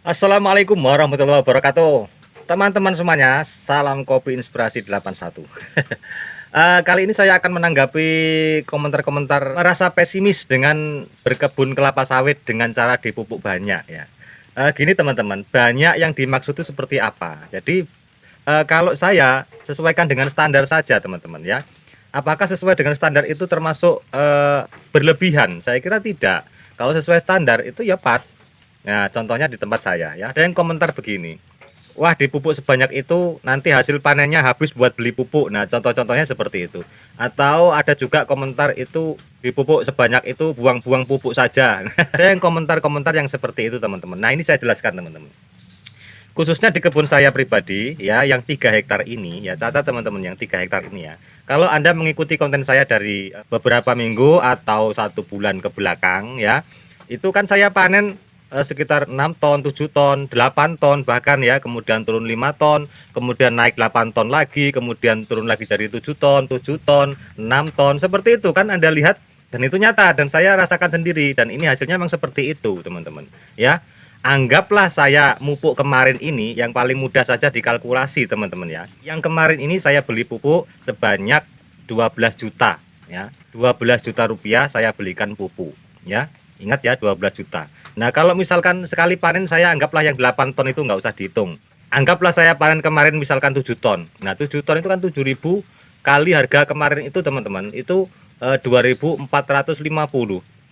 Assalamualaikum warahmatullahi wabarakatuh. Teman-teman semuanya, salam kopi inspirasi 81. Kali ini saya akan menanggapi komentar-komentar merasa pesimis dengan berkebun kelapa sawit dengan cara dipupuk banyak ya. Gini teman-teman, banyak yang dimaksud itu seperti apa? Jadi kalau saya sesuaikan dengan standar saja teman-teman ya. Apakah sesuai dengan standar itu termasuk berlebihan? Saya kira tidak. Kalau sesuai standar itu ya pas. Nah, contohnya di tempat saya ya, ada yang komentar begini. Wah, dipupuk sebanyak itu nanti hasil panennya habis buat beli pupuk. Nah, contoh-contohnya seperti itu. Atau ada juga komentar itu dipupuk sebanyak itu buang-buang pupuk saja. Ada yang komentar-komentar yang seperti itu, teman-teman. Nah, ini saya jelaskan, teman-teman. Khususnya di kebun saya pribadi ya, yang 3 hektar ini ya, catat teman-teman, yang 3 hektar ini ya. Kalau Anda mengikuti konten saya dari beberapa minggu atau 1 bulan ke belakang ya, itu kan saya panen sekitar 6 ton, 7 ton, 8 ton bahkan ya, kemudian turun 5 ton, kemudian naik 8 ton lagi, kemudian turun lagi dari 7 ton, 7 ton, 6 ton, seperti itu kan Anda lihat, dan itu nyata dan saya rasakan sendiri, dan ini hasilnya memang seperti itu teman-teman ya. Anggaplah saya mupuk kemarin ini yang paling mudah saja dikalkulasi teman-teman ya. Yang kemarin ini saya beli pupuk sebanyak 12 juta ya. 12 juta rupiah saya belikan pupuk ya. Ingat ya, 12 juta. Nah, kalau misalkan sekali panen saya anggaplah yang 8 ton itu nggak usah dihitung. Anggaplah saya panen kemarin misalkan 7 ton. Nah, 7 ton itu kan 7.000 kali harga kemarin itu teman-teman. Itu 2.450.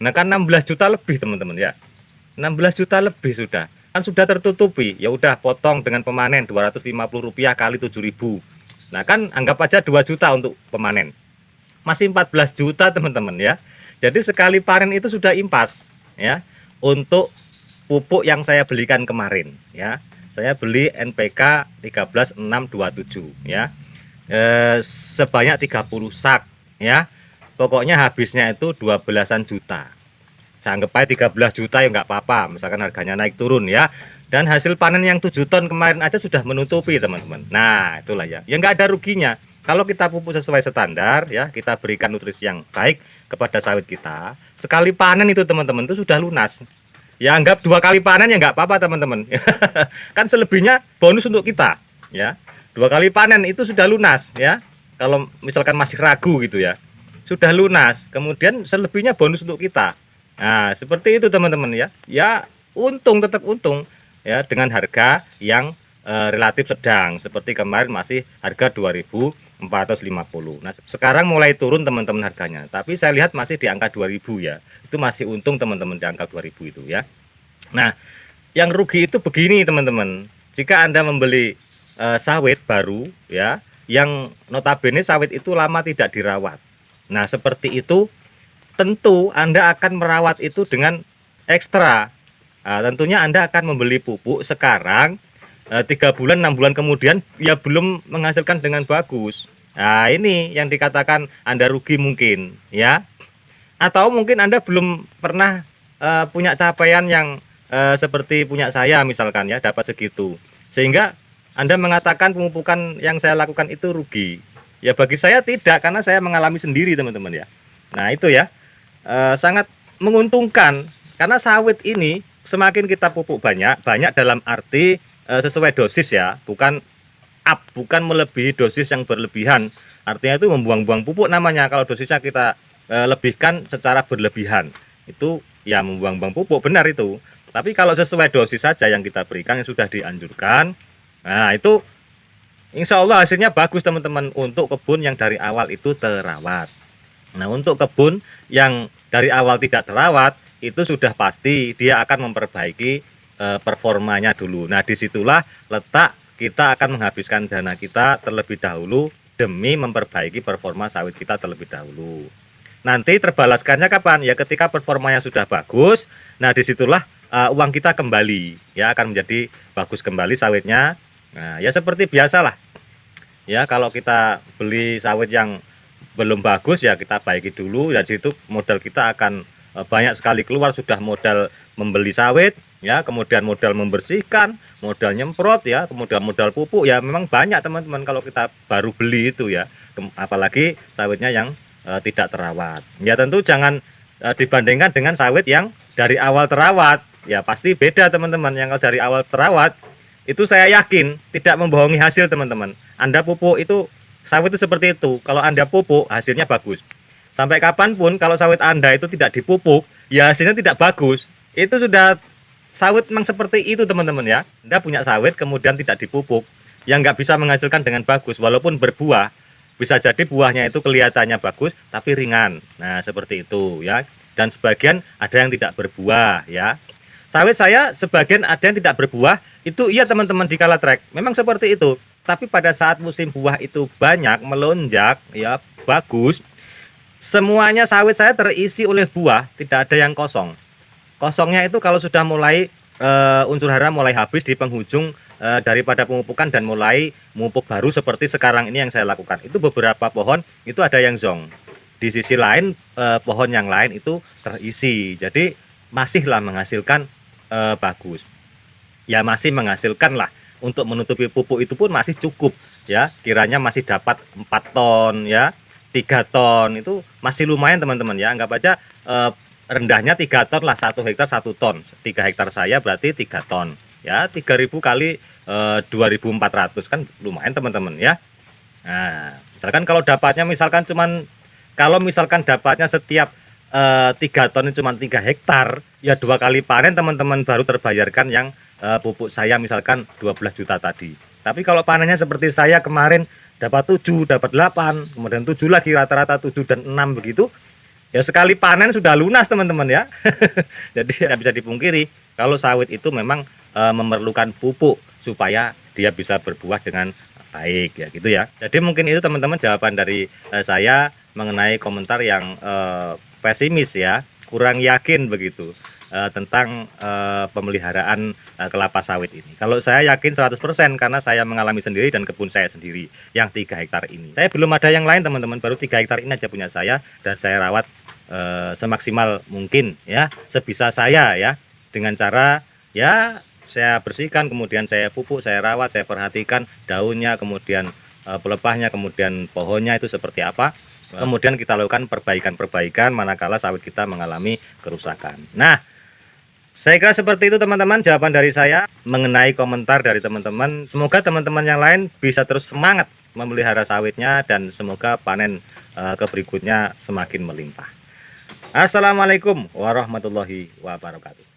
Nah, kan 16 juta lebih teman-teman ya. 16 juta lebih sudah. Kan sudah tertutupi. Ya udah, potong dengan pemanen Rp250 kali 7.000. Nah, kan anggap aja 2 juta untuk pemanen. Masih 14 juta teman-teman ya. Jadi sekali panen itu sudah impas ya. Untuk pupuk yang saya belikan kemarin ya. Saya beli NPK 13627 ya. Sebanyak 30 sak ya. Pokoknya habisnya itu 12-an juta. Anggap aja 13 juta ya nggak apa-apa, misalkan harganya naik turun ya. Dan hasil panen yang 7 ton kemarin aja sudah menutupi teman-teman. Nah, itulah ya, nggak ada ruginya kalau kita pupuk sesuai standar ya, kita berikan nutrisi yang baik kepada sawit kita. Sekali panen itu teman-teman itu sudah lunas ya. Anggap 2 kali panen ya nggak apa-apa teman-teman. Kan selebihnya bonus untuk kita ya. 2 kali panen itu sudah lunas ya. Kalau misalkan masih ragu gitu ya, sudah lunas, kemudian selebihnya bonus untuk kita. Nah, seperti itu teman-teman ya. Ya, untung, tetap untung ya, dengan harga yang relatif sedang. Seperti kemarin masih harga 2.450. Nah, sekarang mulai turun teman-teman harganya. Tapi saya lihat masih di angka 2.000 ya. Itu masih untung teman-teman di angka 2.000 itu ya. Nah, yang rugi itu begini teman-teman. Jika Anda membeli sawit baru ya, yang notabene sawit itu lama tidak dirawat. Nah, seperti itu tentu Anda akan merawat itu dengan ekstra. Nah, tentunya Anda akan membeli pupuk sekarang, 3 bulan 6 bulan kemudian ya belum menghasilkan dengan bagus. Nah, ini yang dikatakan Anda rugi mungkin ya. Atau mungkin Anda belum pernah punya capaian yang seperti punya saya misalkan ya, dapat segitu. Sehingga Anda mengatakan pemupukan yang saya lakukan itu rugi. Ya bagi saya tidak, karena saya mengalami sendiri teman-teman ya. Nah, itu ya. Sangat menguntungkan karena sawit ini semakin kita pupuk banyak dalam arti sesuai dosis ya, bukan bukan melebihi dosis yang berlebihan. Artinya itu membuang-buang pupuk namanya kalau dosisnya kita lebihkan secara berlebihan. Itu ya membuang-buang pupuk, benar itu. Tapi kalau sesuai dosis saja yang kita berikan yang sudah dianjurkan, nah itu insya Allah hasilnya bagus teman-teman, untuk kebun yang dari awal itu terawat. Nah, untuk kebun yang dari awal tidak terawat, itu sudah pasti dia akan memperbaiki performanya dulu. Nah, disitulah letak kita akan menghabiskan dana kita terlebih dahulu demi memperbaiki performa sawit kita terlebih dahulu. Nanti terbalaskannya kapan? Ya ketika performanya sudah bagus. Nah, disitulah uang kita kembali ya, akan menjadi bagus kembali sawitnya. Nah, ya seperti biasalah ya, kalau kita beli sawit yang belum bagus ya kita baiki dulu ya, situ modal kita akan banyak sekali keluar. Sudah modal membeli sawit ya, kemudian modal membersihkan, modal nyemprot ya, kemudian modal pupuk ya, memang banyak teman-teman kalau kita baru beli itu ya. Apalagi sawitnya yang tidak terawat ya. Tentu jangan dibandingkan dengan sawit yang dari awal terawat ya pasti beda teman-teman. Yang dari awal terawat itu saya yakin tidak membohongi hasil teman-teman. Anda pupuk itu, sawit itu seperti itu, kalau Anda pupuk hasilnya bagus. Sampai kapanpun kalau sawit Anda itu tidak dipupuk, ya hasilnya tidak bagus. Itu sudah sawit memang seperti itu teman-teman ya. Anda punya sawit kemudian tidak dipupuk, yang nggak bisa menghasilkan dengan bagus, walaupun berbuah, bisa jadi buahnya itu kelihatannya bagus tapi ringan. Nah seperti itu ya. Dan sebagian ada yang tidak berbuah ya. Sawit saya sebagian ada yang tidak berbuah, itu iya teman-teman di kala trek, memang seperti itu. Tapi pada saat musim buah itu banyak, melonjak, ya bagus, semuanya sawit saya terisi oleh buah, tidak ada yang kosong. Kosongnya itu kalau sudah mulai unsur hara mulai habis di penghujung daripada pemupukan dan mulai memupuk baru seperti sekarang ini yang saya lakukan. Itu beberapa pohon itu ada yang zong. Di sisi lain pohon yang lain itu terisi. Jadi masihlah menghasilkan bagus. Ya masih menghasilkan lah, untuk menutupi pupuk itu pun masih cukup ya, kiranya masih dapat 4 ton ya, 3 ton itu masih lumayan teman-teman ya. Anggap aja rendahnya 3 ton lah, 1 hektar 1 ton, 3 hektar saya berarti 3 ton ya, 3.000 kali 2.400 kan lumayan teman-teman ya. Nah misalkan kalau dapatnya kalau misalkan dapatnya setiap 3 ton ini cuma 3 hektar, ya 2 kali panen teman-teman baru terbayarkan yang pupuk saya misalkan 12 juta tadi. Tapi kalau panennya seperti saya kemarin dapat 7, dapat 8, kemudian 7 lagi, rata-rata 7 dan 6 begitu, ya sekali panen sudah lunas teman-teman ya. Jadi tidak bisa dipungkiri kalau sawit itu memang memerlukan pupuk supaya dia bisa berbuah dengan baik ya gitu ya. Jadi mungkin itu teman-teman jawaban dari saya mengenai komentar yang pesimis ya, kurang yakin begitu tentang pemeliharaan kelapa sawit ini. Kalau saya yakin 100% karena saya mengalami sendiri dan kebun saya sendiri yang 3 hektar ini. Saya belum ada yang lain teman-teman, baru 3 hektar ini aja punya saya, dan saya rawat semaksimal mungkin ya, sebisa saya ya, dengan cara ya saya bersihkan, kemudian saya pupuk, saya rawat, saya perhatikan daunnya, kemudian pelepahnya, kemudian pohonnya itu seperti apa. Kemudian kita lakukan perbaikan-perbaikan manakala sawit kita mengalami kerusakan. Nah, saya kira seperti itu teman-teman jawaban dari saya mengenai komentar dari teman-teman. Semoga teman-teman yang lain bisa terus semangat memelihara sawitnya dan semoga panen berikutnya semakin melimpah. Assalamualaikum warahmatullahi wabarakatuh.